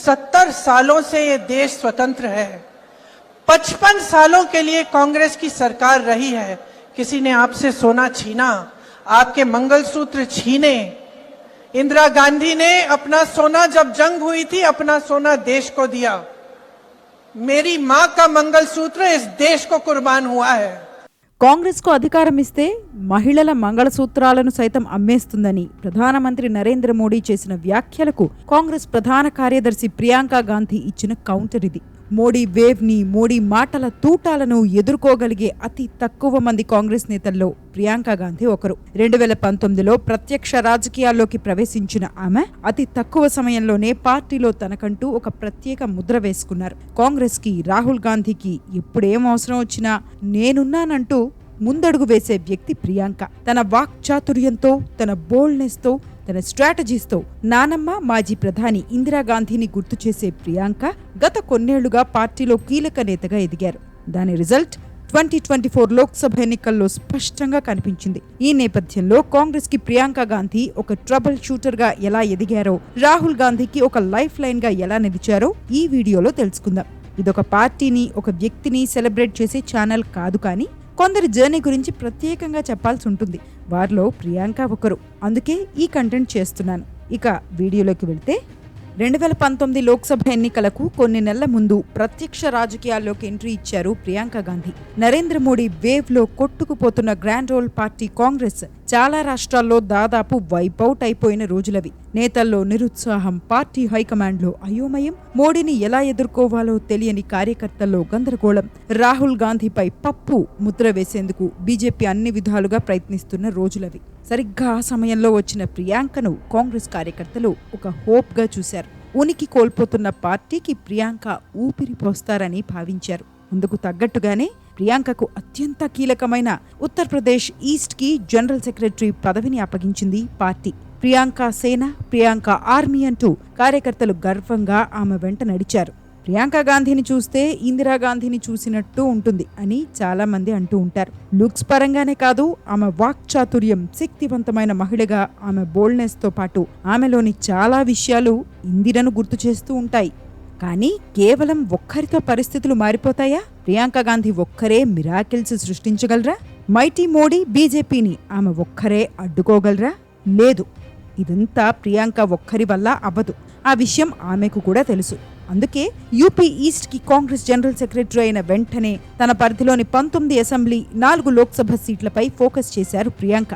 70 सालों से ये देश स्वतंत्र है। 55 सालों के लिए कांग्रेस की सरकार रही है। किसी ने आपसे सोना छीना, आपके मंगलसूत्र छीने। इंदिरा गांधी ने अपना सोना, जब जंग हुई थी, अपना सोना देश को दिया। मेरी मां का मंगलसूत्र इस देश को कुर्बान हुआ है। కాంగ్రెస్ కు అధికారం ఇస్తే మహిళల మంగళసూత్రాలను సైతం అమ్మేస్తుందని ప్రధానమంత్రి నరేంద్ర మోడీ చేసిన వ్యాఖ్యలకు కాంగ్రెస్ ప్రధాన కార్యదర్శి ప్రియాంక గాంధీ ఇచ్చిన కౌంటర్ ఇది. మోడీ వేవ్ ని, మోడీ మాటల తూటాలను ఎదుర్కోగలిగే అతి తక్కువ మంది కాంగ్రెస్ నేతల్లో ప్రియాంక గాంధీ ఒకరు. 2019లో ప్రత్యక్ష రాజకీయాల్లోకి ప్రవేశించిన ఆమె అతి తక్కువ సమయంలోనే పార్టీలో తనకంటూ ఒక ప్రత్యేక ముద్ర వేసుకున్నారు. కాంగ్రెస్ కి, రాహుల్ గాంధీకి ఎప్పుడేం అవసరం వచ్చినా నేనున్నానంటూ ముందడుగు వేసే వ్యక్తి ప్రియాంక. తన వాక్చాతుర్యంతో, తన బోల్డ్నెస్ తో, తన స్ట్రాటజీస్తో నానమ్మ, మాజీ ప్రధాని ఇందిరాగాంధీని గుర్తు చేసే ప్రియాంక గత కొన్నేళ్లుగా పార్టీలో కీలక నేతగా ఎదిగారు. దాని రిజల్ట్ 2024 లోక్సభ ఎన్నికల్లో స్పష్టంగా కనిపించింది. ఈ నేపథ్యంలో కాంగ్రెస్ కి ప్రియాంక గాంధీ ఒక ట్రబుల్ షూటర్ గా ఎలా ఎదిగారో, రాహుల్ గాంధీకి ఒక లైఫ్ లైన్ గా ఎలా నిలిచారో ఈ వీడియోలో తెలుసుకుందాం. ఇదొక పార్టీని, ఒక వ్యక్తిని సెలబ్రేట్ చేసే ఛానల్ కాదు, కానీ కొందరి జర్నీ గురించి ప్రత్యేకంగా చెప్పాల్సి ఉంటుంది. వారిలో ప్రియాంక ఒకరు. అందుకే ఈ కంటెంట్ చేస్తున్నాను. ఇక వీడియోలోకి వెళ్తే 2019 లోక్సభ ఎన్నికలకు కొన్ని నెలల ముందు ప్రత్యక్ష రాజకీయాల్లోకి ఎంట్రీ ఇచ్చారు ప్రియాంక గాంధీ. నరేంద్ర మోడీ వేవ్ లో కొట్టుకుపోతున్న గ్రాండ్ ఓల్డ్ పార్టీ కాంగ్రెస్ చాలా రాష్ట్రాల్లో దాదాపు వైపౌట్ అయిపోయిన రోజులవి. నేతల్లో నిరుత్సాహం, పార్టీ హైకమాండ్లో అయోమయం, మోడీని ఎలా ఎదుర్కోవాలో తెలియని కార్యకర్తల్లో గందరగోళం, రాహుల్ గాంధీపై పప్పు ముద్ర వేసేందుకు బీజేపీ అన్ని విధాలుగా ప్రయత్నిస్తున్న రోజులవి. సరిగ్గా ఆ సమయంలో వచ్చిన ప్రియాంకను కాంగ్రెస్ కార్యకర్తలు ఒక హోప్ గా చూశారు. ఉనికి కోల్పోతున్న పార్టీకి ప్రియాంక ఊపిరి పోస్తారని భావించారు. అందుకు తగ్గట్టుగానే ప్రియాంకకు అత్యంత కీలకమైన ఉత్తరప్రదేశ్ ఈస్ట్ కి జనరల్ సెక్రటరీ పదవిని అప్పగించింది పార్టీ. ప్రియాంక సేన, ప్రియాంక ఆర్మీ అంటూ కార్యకర్తలు గర్వంగా ఆమె వెంట నడిచారు. ప్రియాంక గాంధీని చూస్తే ఇందిరాగాంధీని చూసినట్టు ఉంటుంది అని చాలా మంది అంటూ ఉంటారు. లుక్స్ పరంగానే కాదు, ఆమె వాక్చాతుర్యం, శక్తివంతమైన మహిళగా ఆమె బోల్డ్నెస్ తో పాటు ఆమెలోని చాలా విషయాలు ఇందిరను గుర్తు చేస్తూ ఉంటాయి. కానీ కేవలం ఒక్కరితో పరిస్థితులు మారిపోతాయా? ప్రియాంక గాంధీ ఒక్కరే మిరాకిల్స్ సృష్టించగలరా? మైటీ మోడీ, బీజేపీని ఆమె ఒక్కరే అడ్డుకోగలరా? లేదు. ఇదంతా ప్రియాంక ఒక్కరి వల్ల అవ్వదు. ఆ విషయం ఆమెకు కూడా తెలుసు. అందుకే యూపీ ఈస్ట్ కి కాంగ్రెస్ జనరల్ సెక్రటరీ అయిన వెంటనే తన పరిధిలోని 19 అసెంబ్లీ, 4 లోక్సభ సీట్లపై ఫోకస్ చేశారు ప్రియాంక.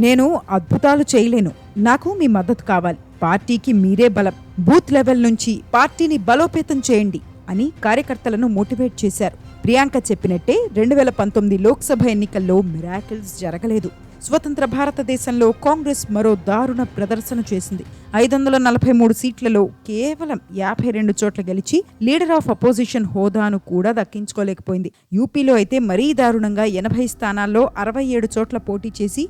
నేను అద్భుతాలు చేయలేను, నాకు మీ మద్దతు కావాలి, పార్టీకి మీరే బలం, బూత్ లెవెల్ నుంచి పార్టీని బలోపేతం చేయండి అని కార్యకర్తలను మోటివేట్ చేశారు. ప్రియాంక చెప్పినట్టే 2019 లోక్సభ ఎన్నికల్లో మిరాకిల్స్ జరగలేదు. స్వతంత్ర భారతదేశంలో కాంగ్రెస్ మరో దారుణ ప్రదర్శన చేసింది. 543 సీట్లలో కేవలం 52 చోట్ల గెలిచి లీడర్ ఆఫ్ అపోజిషన్ హోదాను కూడా దక్కించుకోలేకపోయింది. యూపీలో అయితే మరీ దారుణంగా 80 స్థానాల్లో 67 చోట్ల పోటీ చేసి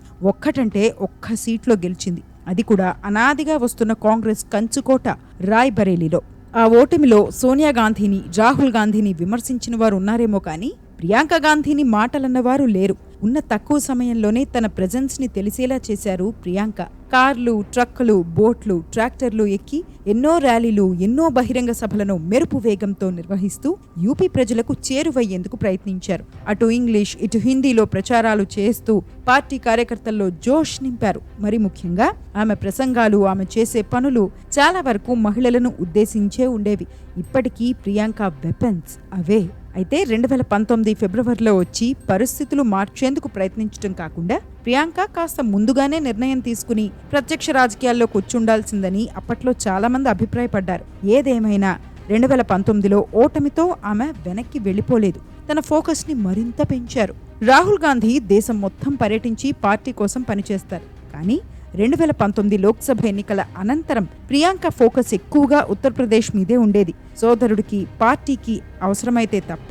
ఒక్క సీట్లో గెలిచింది. అది కూడా అనాదిగా వస్తున్న కాంగ్రెస్ కంచుకోట రాయ్బరేలీలో. ఆ ఓటమిలో సోనియా గాంధీని, రాహుల్ గాంధీని విమర్శించిన వారు ఉన్నారేమో కానీ ప్రియాంక గాంధీని మాటలన్నవారు లేరు. ఉన్న తక్కువ సమయంలోనే తన ప్రెజెన్స్ ని తెలిసేలా చేశారు ప్రియాంక. కార్లు, ట్రక్కులు, బోట్లు, ట్రాక్టర్లు ఎక్కి ఎన్నో ర్యాలీలు, ఎన్నో బహిరంగ సభలను మెరుపు వేగంతో నిర్వహిస్తూ యూపీ ప్రజలకు చేరువయ్యేందుకు ప్రయత్నించారు. అటు ఇంగ్లీష్, ఇటు హిందీలో ప్రచారాలు చేస్తూ పార్టీ కార్యకర్తల్లో జోష్ నింపారు. మరి ముఖ్యంగా ఆమె ప్రసంగాలు, ఆమె చేసే పనులు చాలా వరకు మహిళలను ఉద్దేశించే ఉండేవి. ఇప్పటికీ ప్రియాంక వెపన్స్ అవే. అయితే 2019 ఫిబ్రవరిలో వచ్చి పరిస్థితులు మార్చేందుకు ప్రయత్నించడం కాకుండా ప్రియాంక కాస్త ముందుగానే నిర్ణయం తీసుకుని ప్రత్యక్ష రాజకీయాల్లోకి వచ్చుండాల్సిందని అప్పట్లో చాలా మంది అభిప్రాయపడ్డారు. ఏదేమైనా 2019లో ఓటమితో ఆమె వెనక్కి వెళ్లిపోలేదు. తన ఫోకస్ ని మరింత పెంచారు. రాహుల్ గాంధీ దేశం మొత్తం పర్యటించి పార్టీ కోసం పనిచేస్తారు. కానీ 2019 లోక్సభ ఎన్నికల అనంతరం ప్రియాంక ఫోకస్ ఎక్కువగా ఉత్తరప్రదేశ్ మీదే ఉండేది. సోదరుడికి, పార్టీకి అవసరమైతే తప్ప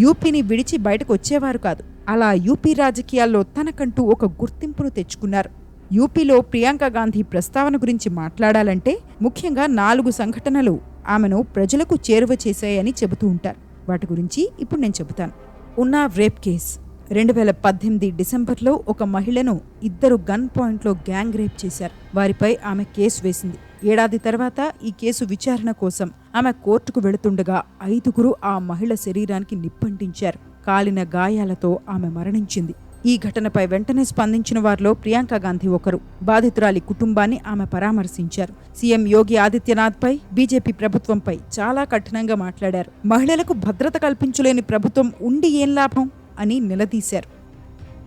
యూపీని విడిచి బయటకు వచ్చేవారు కాదు. అలా యూపీ రాజకీయాల్లో తనకంటూ ఒక గుర్తింపును తెచ్చుకున్నారు. యూపీలో ప్రియాంక గాంధీ ప్రస్తావన గురించి మాట్లాడాలంటే ముఖ్యంగా 4 సంఘటనలు ఆమెను ప్రజలకు చేరువ చేశాయని చెబుతూ ఉంటారు. వాటి గురించి ఇప్పుడు నేను చెబుతాను. ఉన్నావ్ రేప్ కేస్. 2018 డిసెంబర్లో ఒక మహిళను 2 గన్ పాయింట్లో గ్యాంగ్ రేప్ చేశారు. వారిపై ఆమె కేసు వేసింది. ఏడాది తర్వాత ఈ కేసు విచారణ కోసం ఆమె కోర్టుకు వెళుతుండగా 5గురు ఆ మహిళ శరీరానికి నిప్పంటించారు. కాలిన గాయాలతో ఆమె మరణించింది. ఈ ఘటనపై వెంటనే స్పందించిన వారిలో ప్రియాంక గాంధీ ఒకరు. బాధితురాలి కుటుంబాన్ని ఆమె పరామర్శించారు. సీఎం యోగి ఆదిత్యనాథ్పై, బీజేపీ ప్రభుత్వంపై చాలా కఠినంగా మాట్లాడారు. మహిళలకు భద్రత కల్పించలేని ప్రభుత్వం ఉండి ఏం లాభం అని నిలదీశారు.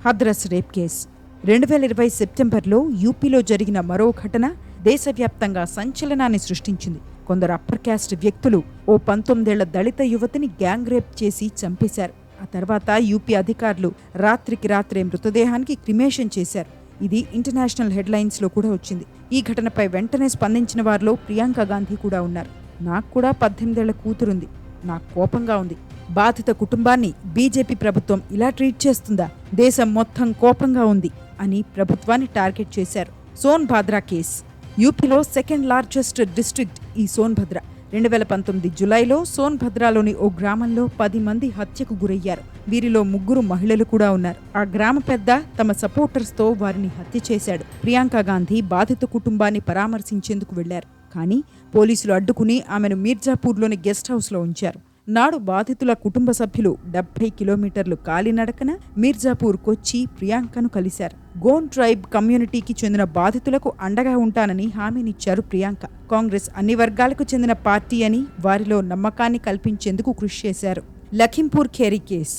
హథ్రస్ రేప్ కేసు 2020 సెప్టెంబర్లో యూపీలో జరిగిన మరో ఘటన దేశవ్యాప్తంగా సంచలనాన్ని సృష్టించింది. కొందరు అప్పర్ క్యాస్ట్ వ్యక్తులు ఓ 19 ఏళ్ల దళిత యువతిని గ్యాంగ్ రేప్ చేసి చంపేశారు. ఆ తర్వాత యూపీ అధికారులు రాత్రికి రాత్రే మృతదేహానికి క్రిమేషన్ చేశారు. ఇది ఇంటర్నేషనల్ హెడ్లైన్స్లో కూడా వచ్చింది. ఈ ఘటనపై వెంటనే స్పందించిన వారిలో ప్రియాంక గాంధీ కూడా ఉన్నారు. నాకు కూడా 18 ఏళ్ల కూతురుంది. నాకు కోపంగా ఉంది. బాధిత కుటుంబాన్ని బీజేపీ ప్రభుత్వం ఇలా ట్రీట్ చేస్తుందా? దేశం మొత్తం కోపంగా ఉంది అని ప్రభుత్వాన్ని టార్గెట్ చేశారు. సోన్భద్ర కేసు యూపీలో సెకండ్ లార్జెస్ట్ డిస్ట్రిక్ట్ ఈ సోన్భద్ర. 2019 జులైలో సోన్భద్రలోని ఓ గ్రామంలో 10 మంది హత్యకు గురయ్యారు. వీరిలో 3 మహిళలు కూడా ఉన్నారు. ఆ గ్రామ పెద్ద తమ సపోర్టర్స్తో వారిని హత్య చేశాడు. ప్రియాంక గాంధీ బాధిత కుటుంబాన్ని పరామర్శించేందుకు వెళ్లారు. కానీ పోలీసులు అడ్డుకుని ఆమెను మీర్జాపూర్లోని గెస్ట్ హౌస్లో ఉంచారు. నాడు బాధితుల కుటుంబ సభ్యులు 70 కిలోమీటర్లు కాలినడకన మీర్జాపూర్కొచ్చి ప్రియాంకను కలిశారు. గోండ్ ట్రైబ్ కమ్యూనిటీకి చెందిన బాధితులకు అండగా ఉంటానని హామీనిచ్చారు ప్రియాంక. కాంగ్రెస్ అన్ని వర్గాలకు చెందిన పార్టీ అని వారిలో నమ్మకాన్ని కల్పించేందుకు కృషి చేశారు. లఖింపూర్ ఖేరీ కేసు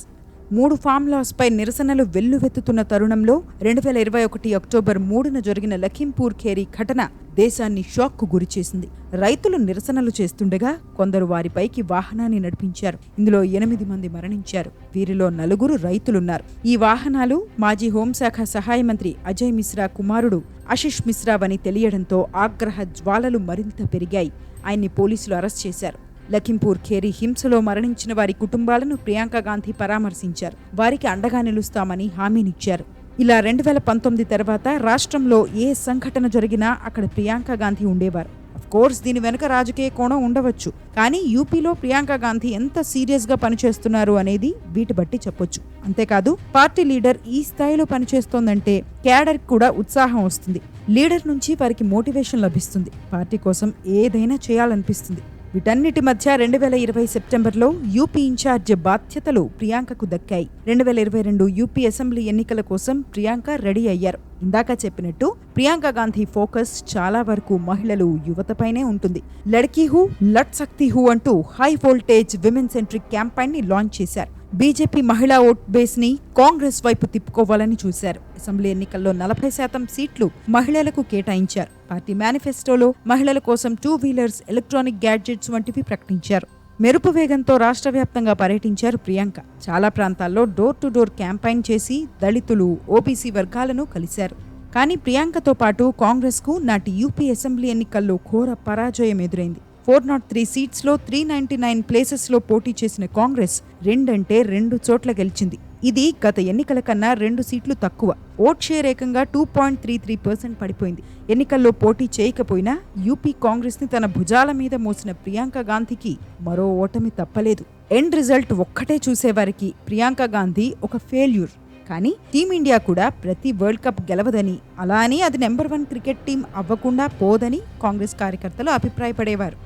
3 ఫామ్ లాస్పై నిరసనలు వెల్లువెత్తుతున్న తరుణంలో 2021 అక్టోబర్ 3న జరిగిన లఖింపూర్ ఖేరీ ఘటన దేశాన్ని షాక్కు గురిచేసింది. రైతులు నిరసనలు చేస్తుండగా కొందరు వారిపైకి వాహనాన్ని నడిపించారు. ఇందులో 8 మంది మరణించారు. వీరిలో 4 రైతులున్నారు. ఈ వాహనాలు మాజీ హోంశాఖ సహాయ మంత్రి అజయ్ మిశ్రా కుమారుడు ఆశిష్ మిశ్రావని తెలియడంతో ఆగ్రహ జ్వాలలు మరింత పెరిగాయి. ఆయన్ని పోలీసులు అరెస్ట్ చేశారు. లఖింపూర్ ఖేరీ హింసలో మరణించిన వారి కుటుంబాలను ప్రియాంక గాంధీ పరామర్శించారు. వారికి అండగా నిలుస్తామని హామీనిచ్చారు. ఇలా 2019 తర్వాత రాష్ట్రంలో ఏ సంఘటన జరిగినా అక్కడ ప్రియాంక గాంధీ ఉండేవారు. కోర్స్ దీని వెనుక రాజకీయ కోణం ఉండవచ్చు. కానీ యూపీలో ప్రియాంక గాంధీ ఎంత సీరియస్గా పనిచేస్తున్నారు అనేది వీటి బట్టి చెప్పొచ్చు. అంతేకాదు పార్టీ లీడర్ ఈ స్థాయిలో పనిచేస్తోందంటే క్యాడర్కి కూడా ఉత్సాహం వస్తుంది. లీడర్ నుంచి వారికి మోటివేషన్ లభిస్తుంది. పార్టీ కోసం ఏదైనా చేయాలనిపిస్తుంది. వీటన్నిటి మధ్య 2020 సెప్టెంబర్లో యూపీ ఇన్ఛార్జ్ బాధ్యతలు ప్రియాంకకు దక్కాయి. 2022 యూపీ అసెంబ్లీ ఎన్నికల కోసం ప్రియాంక రెడీ అయ్యారు. ఇందాక చెప్పినట్టు ప్రియాంక గాంధీ ఫోకస్ చాలా వరకు మహిళలు, యువతపైనే ఉంటుంది. లడ్కీ హూ లట్ సక్తి హూ అంటూ high voltage women centric campaign ని లాంచ్ చేశారు. బీజేపీ మహిళా ఓట్ బేస్ ని కాంగ్రెస్ వైపు తిప్పుకోవాలని చూశారు. అసెంబ్లీ ఎన్నికల్లో 40% సీట్లు మహిళలకు కేటాయించారు. పార్టీ మేనిఫెస్టోలో మహిళల కోసం 2 వీలర్స్, ఎలక్ట్రానిక్ గ్యాడ్జెట్స్ వంటివి ప్రకటించారు. మెరుపు వేగంతో రాష్ట్ర వ్యాప్తంగా పర్యటించారు ప్రియాంక. చాలా ప్రాంతాల్లో డోర్ టు డోర్ క్యాంపెయిన్ చేసి దళితులు, ఓబీసీ వర్గాలను కలిశారు. కానీ ప్రియాంకతో పాటు కాంగ్రెస్కు నాటి యూపీ అసెంబ్లీ ఎన్నికల్లో ఘోర పరాజయం ఎదురైంది. 403 సీట్స్లో 399 ప్లేసెస్లో పోటీ చేసిన కాంగ్రెస్ 2 చోట్ల గెలిచింది. ఇది గత ఎన్నికల కన్నా 2 సీట్లు తక్కువ. ఓట్ షేర్ ఏకంగా 2.33% పడిపోయింది. ఎన్నికల్లో పోటీ చేయకపోయినా యూపీ కాంగ్రెస్ ని తన భుజాల మీద మోసిన ప్రియాంక గాంధీకి మరో ఓటమి తప్పలేదు. ఎండ్ రిజల్ట్ ఒక్కటే చూసేవారికి ప్రియాంక గాంధీ ఒక ఫెయిల్యూర్. కానీ టీమిండియా కూడా ప్రతి వరల్డ్ కప్ గెలవదని, అలా అని అది నెంబర్ 1 క్రికెట్ టీం అవ్వకుండా పోదని కాంగ్రెస్ కార్యకర్తలు అభిప్రాయపడేవారు.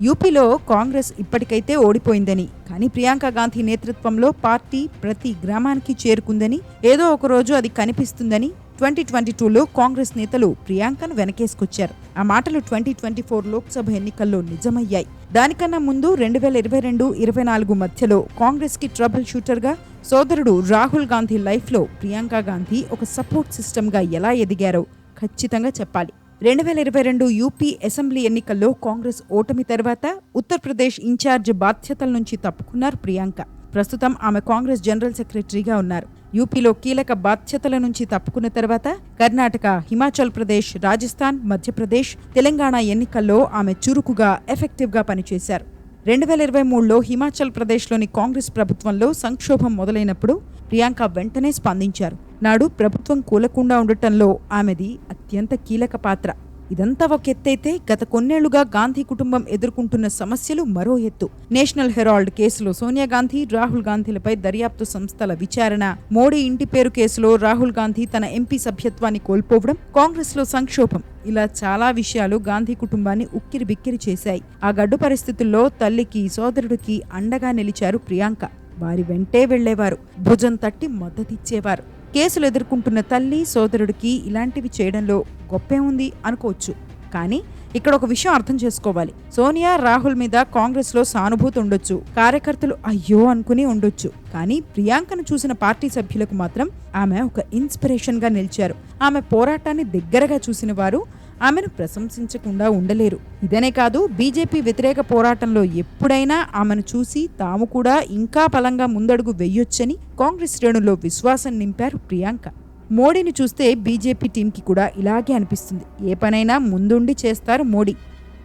యూపీలో కాంగ్రెస్ ఇప్పటికైతే ఓడిపోయిందని, కానీ ప్రియాంక గాంధీ నేతృత్వంలో పార్టీ ప్రతి గ్రామానికి చేరుకుందని, ఏదో ఒక రోజు అది కనిపిస్తుందని 2022లో కాంగ్రెస్ నేతలు ప్రియాంకను వెనకేసుకొచ్చారు. ఆ మాటలు 2024 లోక్సభ ఎన్నికల్లో నిజమయ్యాయి. దానికన్నా ముందు 2022-24 మధ్యలో కాంగ్రెస్ కి ట్రబుల్ షూటర్గా సోదరుడు రాహుల్ గాంధీ లైఫ్లో ప్రియాంక గాంధీ ఒక సపోర్ట్ సిస్టమ్గా ఎలా ఎదిగారో ఖచ్చితంగా చెప్పాలి. 2022 యూపీ అసెంబ్లీ ఎన్నికల్లో కాంగ్రెస్ ఓటమి తర్వాత ఉత్తరప్రదేశ్ ఇన్ఛార్జ్ బాధ్యతల నుంచి తప్పుకున్నారు ప్రియాంక. ప్రస్తుతం ఆమె కాంగ్రెస్ జనరల్ సెక్రటరీగా ఉన్నారు. యూపీలో కీలక బాధ్యతల నుంచి తప్పుకున్న తర్వాత కర్ణాటక, హిమాచల్ ప్రదేశ్, రాజస్థాన్, మధ్యప్రదేశ్, తెలంగాణ ఎన్నికల్లో ఆమె చురుకుగా, ఎఫెక్టివ్గా పనిచేశారు. 2023లో హిమాచల్ ప్రదేశ్లోని కాంగ్రెస్ ప్రభుత్వంలో సంక్షోభం మొదలైనప్పుడు ప్రియాంక వెంటనే స్పందించారు. నాడు ప్రభుత్వం కూలకుండా ఉండటంలో ఆమెది అత్యంత కీలక పాత్ర. ఇదంతా ఒక ఎత్తైతే గత కొన్నేళ్లుగా గాంధీ కుటుంబం ఎదుర్కొంటున్న సమస్యలు మరో ఎత్తు. నేషనల్ హెరాల్డ్ కేసులో సోనియా గాంధీ, రాహుల్ గాంధీలపై దర్యాప్తు సంస్థల విచారణ, మోడీ ఇంటి పేరు కేసులో రాహుల్ గాంధీ తన ఎంపీ సభ్యత్వాన్ని కోల్పోవడం, కాంగ్రెస్ లో సంక్షోభం, ఇలా చాలా విషయాలు గాంధీ కుటుంబాన్ని ఉక్కిరి బిక్కిరి చేశాయి. ఆ గడ్డు పరిస్థితుల్లో తల్లికి, సోదరుడికి అండగా నిలిచారు ప్రియాంక. వారి వెంటే వెళ్లేవారు, భుజం తట్టి మద్దతిచ్చేవారు. కేసులు ఎదుర్కొంటున్న తల్లి, సోదరుడికి ఇలాంటివి చేయడంలో గొప్పే ఉంది అనుకోవచ్చు. కానీ ఇక్కడ ఒక విషయం అర్థం చేసుకోవాలి. సోనియా, రాహుల్ మీద కాంగ్రెస్ లో సానుభూతి ఉండొచ్చు, కార్యకర్తలు అయ్యో అనుకుని ఉండొచ్చు. కానీ ప్రియాంకను చూసిన పార్టీ సభ్యులకు మాత్రం ఆమె ఒక ఇన్స్పిరేషన్ గా నిలిచారు. ఆమె పోరాటాన్ని దగ్గరగా చూసిన వారు ఆమెను ప్రశంసించకుండా ఉండలేరు. ఇదనే కాదు, బీజేపీ వ్యతిరేక పోరాటంలో ఎప్పుడైనా ఆమెను చూసి తాము కూడా ఇంకా బలంగా ముందడుగు వెయ్యొచ్చని కాంగ్రెస్ శ్రేణుల్లో విశ్వాసం నింపారు ప్రియాంక. మోడీని చూస్తే బీజేపీ టీంకి కూడా ఇలాగే అనిపిస్తుంది. ఏ పనైనా ముందుండి చేస్తారు మోడీ.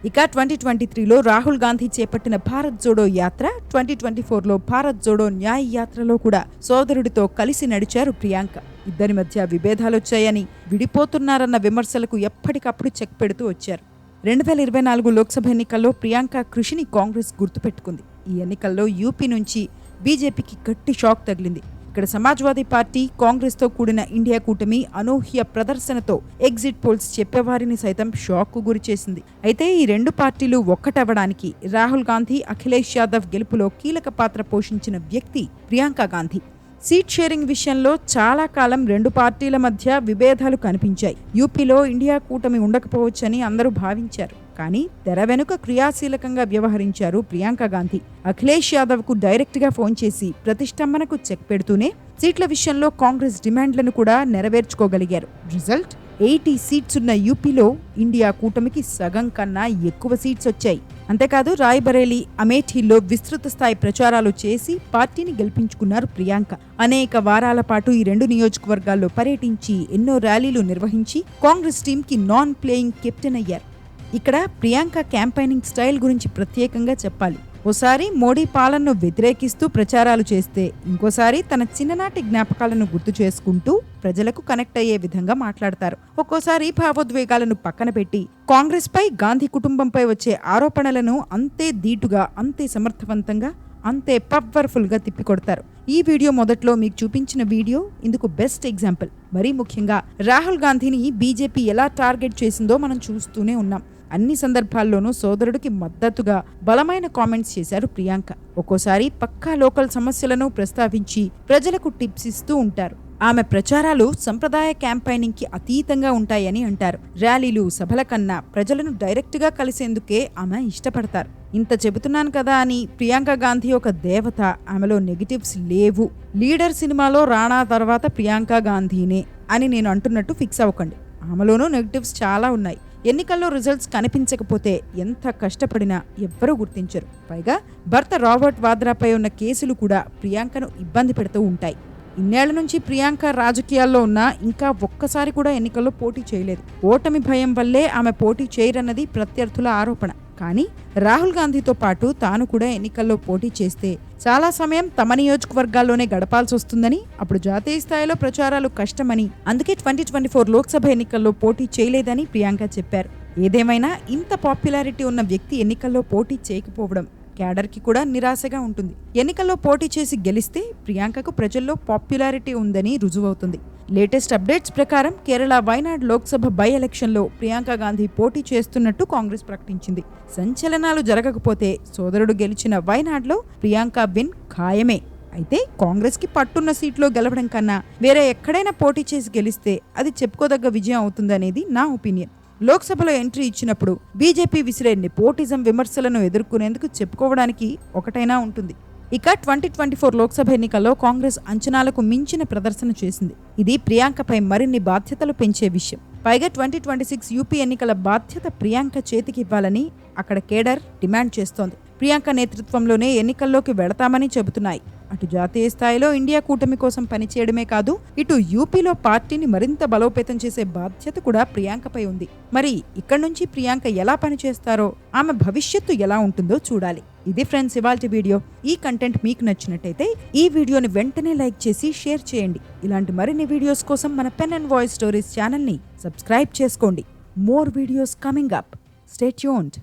ఇక 2023లో రాహుల్ గాంధీ చేపట్టిన భారత్ జోడో యాత్ర, 2024లో భారత్ జోడో న్యాయ్ యాత్రలో కూడా సోదరుడితో కలిసి నడిచారు ప్రియాంక. ఇద్దరి మధ్య విభేదాలొచ్చాయని, విడిపోతున్నారన్న విమర్శలకు ఎప్పటికప్పుడు చెక్ పెడుతూ వచ్చారు. 2024 లోక్సభ ఎన్నికల్లో ప్రియాంక కృషిని కాంగ్రెస్ గుర్తుపెట్టుకుంది. ఈ ఎన్నికల్లో యూపీ నుంచి బీజేపీకి గట్టి షాక్ తగిలింది. ఇక్కడ సమాజ్వాదీ పార్టీ, కాంగ్రెస్తో కూడిన ఇండియా కూటమి అనూహ్య ప్రదర్శనతో ఎగ్జిట్ పోల్స్ చెప్పేవారిని సైతం షాక్ కు గురి చేసింది. అయితే ఈ రెండు పార్టీలు ఒక్కటవ్వడానికి రాహుల్ గాంధీ, అఖిలేష్ యాదవ్ గెలుపులో కీలక పాత్ర పోషించిన వ్యక్తి ప్రియాంక గాంధీ. సీట్ షేరింగ్ విషయంలో చాలా కాలం రెండు పార్టీల మధ్య విభేదాలు కనిపించాయి. యూపీలో ఇండియా కూటమి ఉండకపోవచ్చని అందరూ భావించారు. కానీ తెర వెనుక క్రియాశీలకంగా వ్యవహరించారు ప్రియాంక గాంధీ. అఖిలేష్ యాదవ్ కు డైరెక్ట్ గా ఫోన్ చేసి ప్రతిష్టంభనకు చెక్ పెడుతూనే సీట్ల విషయంలో కాంగ్రెస్ డిమాండ్లను కూడా నెరవేర్చుకోగలిగారు. రిజల్ట్ 80 సీట్స్ ఉన్న యూపీలో ఇండియా కూటమికి సగం కన్నా ఎక్కువ సీట్స్ వచ్చాయి. అంతేకాదు రాయ్బరేలీ, అమేఠీల్లో విస్తృత స్థాయి ప్రచారాలు చేసి పార్టీని గెలిపించుకున్నారు ప్రియాంక. అనేక వారాల పాటు ఈ రెండు నియోజకవర్గాల్లో పర్యటించి ఎన్నో ర్యాలీలు నిర్వహించి కాంగ్రెస్ టీంకి నాన్ ప్లేయింగ్ కెప్టెన్ అయ్యారు. ఇక్కడ ప్రియాంక క్యాంపెయినింగ్ స్టైల్ గురించి ప్రత్యేకంగా చెప్పాలి. ఓసారి మోడీ పాలనను వ్యతిరేకిస్తూ ప్రచారాలు చేస్తే, ఇంకోసారి తన చిన్ననాటి జ్ఞాపకాలను గుర్తు చేసుకుంటూ ప్రజలకు కనెక్ట్ అయ్యే విధంగా మాట్లాడతారు. ఒక్కోసారి భావోద్వేగాలను పక్కన పెట్టి కాంగ్రెస్ పై, గాంధీ కుటుంబంపై వచ్చే ఆరోపణలను అంతే ధీటుగా, అంతే సమర్థవంతంగా, అంతే పవర్ఫుల్ గా తిప్పికొడతారు. ఈ వీడియో మొదట్లో మీకు చూపించిన వీడియో ఇందుకు బెస్ట్ ఎగ్జాంపుల్. మరీ ముఖ్యంగా రాహుల్ గాంధీని బీజేపీ ఎలా టార్గెట్ చేసిందో మనం చూస్తూనే ఉన్నాం. అన్ని సందర్భాల్లోనూ సోదరుడికి మద్దతుగా బలమైన కామెంట్స్ చేశారు ప్రియాంక. ఒక్కోసారి పక్కా లోకల్ సమస్యలను ప్రస్తావించి ప్రజలకు టిప్స్ ఇస్తూ ఉంటారు. ఆమె ప్రచారాలు సంప్రదాయ క్యాంపెయినింగ్ కి అతీతంగా ఉంటాయని అంటారు. ర్యాలీలు, సభల కన్నా ప్రజలను డైరెక్ట్ గా కలిసేందుకే ఆమె ఇష్టపడతారు. ఇంత చెబుతున్నాను కదా అని ప్రియాంక గాంధీ ఒక దేవత, ఆమెలో నెగిటివ్స్ లేవు, లీడర్ సినిమాలో రాణా తర్వాత ప్రియాంక గాంధీనే అని నేను అంటున్నట్టు ఫిక్స్ అవ్వకండి. ఆమెలోనూ నెగిటివ్స్ చాలా ఉన్నాయి. ఎన్నికల్లో రిజల్ట్స్ కనిపించకపోతే ఎంత కష్టపడినా ఎవ్వరూ గుర్తించరు. పైగా భర్త రాబర్ట్ వాద్రాపై ఉన్న కేసులు కూడా ప్రియాంకను ఇబ్బంది పెడుతూ ఉంటాయి. ఇన్నేళ్ల నుంచి ప్రియాంక రాజకీయాల్లో ఉన్నా ఇంకా ఒక్కసారి కూడా ఎన్నికల్లో పోటీ చేయలేదు. ఓటమి భయం వల్లే ఆమె పోటీ చేయరన్నది ప్రత్యర్థుల ఆరోపణ. కానీ రాహుల్ గాంధీతో పాటు తాను కూడా ఎన్నికల్లో పోటీ చేస్తే చాలా సమయం తమ నియోజకవర్గాల్లోనే గడపాల్సి వస్తుందని, అప్పుడు జాతీయ స్థాయిలో ప్రచారాలు కష్టమని, అందుకే 2024 లోక్సభ ఎన్నికల్లో పోటీ చేయలేదని ప్రియాంక చెప్పారు. ఏదేమైనా ఇంత పాపులారిటీ ఉన్న వ్యక్తి ఎన్నికల్లో పోటీ చేయకపోవడం క్యాడర్కి కూడా నిరాశగా ఉంటుంది. ఎన్నికల్లో పోటీ చేసి గెలిస్తే ప్రియాంకకు ప్రజల్లో పాపులారిటీ ఉందని రుజువవుతుంది. లేటెస్ట్ అప్డేట్స్ ప్రకారం కేరళ వైనాడ్ లోక్సభ బై ఎలక్షన్లో ప్రియాంక గాంధీ పోటీ చేస్తున్నట్టు కాంగ్రెస్ ప్రకటించింది. సంచలనాలు జరగకపోతే సోదరుడు గెలిచిన వైనాడ్లో ప్రియాంక విన్ ఖాయమే. అయితే కాంగ్రెస్కి పట్టున్న సీట్లో గెలవడం కన్నా వేరే ఎక్కడైనా పోటీ చేసి గెలిస్తే అది చెప్పుకోదగ్గ విజయం అవుతుందనేది నా ఒపీనియన్. లోక్సభలో ఎంట్రీ ఇచ్చినప్పుడు బీజేపీ విసిరే నెపోటిజం విమర్శలను ఎదుర్కొనేందుకు చెప్పుకోవడానికి ఒకటైనా ఉంటుంది. ఇక 2024 లోక్సభ ఎన్నికల్లో కాంగ్రెస్ అంచనాలకు మించిన ప్రదర్శన చేసింది. ఇది ప్రియాంకపై మరిన్ని బాధ్యతలు పెంచే విషయం. పైగా 2026 యూపీ ఎన్నికల బాధ్యత ప్రియాంక చేతికి ఇవ్వాలని అక్కడ కేడర్ డిమాండ్ చేస్తోంది. ప్రియాంక నేతృత్వంలోనే ఎన్నికల్లోకి వెళతామని చెబుతున్నాయి. అటు జాతీయ స్థాయిలో ఇండియా కూటమి కోసం పనిచేయడమే కాదు, ఇటు యూపీలో పార్టీని మరింత బలోపేతం చేసే బాధ్యత కూడా ప్రియాంకపై ఉంది. మరి ఇక్కడి నుంచి ప్రియాంక ఎలా పనిచేస్తారో, ఆమె భవిష్యత్తు ఎలా ఉంటుందో చూడాలి. ఇది ఫ్రెండ్స్ ఇవాల్టి వీడియో. ఈ కంటెంట్ మీకు నచ్చినట్టయితే ఈ వీడియోని వెంటనే లైక్ చేసి షేర్ చేయండి. ఇలాంటి మరిన్ని వీడియోస్ కోసం మన పెన్ అండ్ వాయిస్ స్టోరీస్ ఛానల్ని సబ్స్క్రైబ్ చేసుకోండి. More videos coming up. Stay tuned.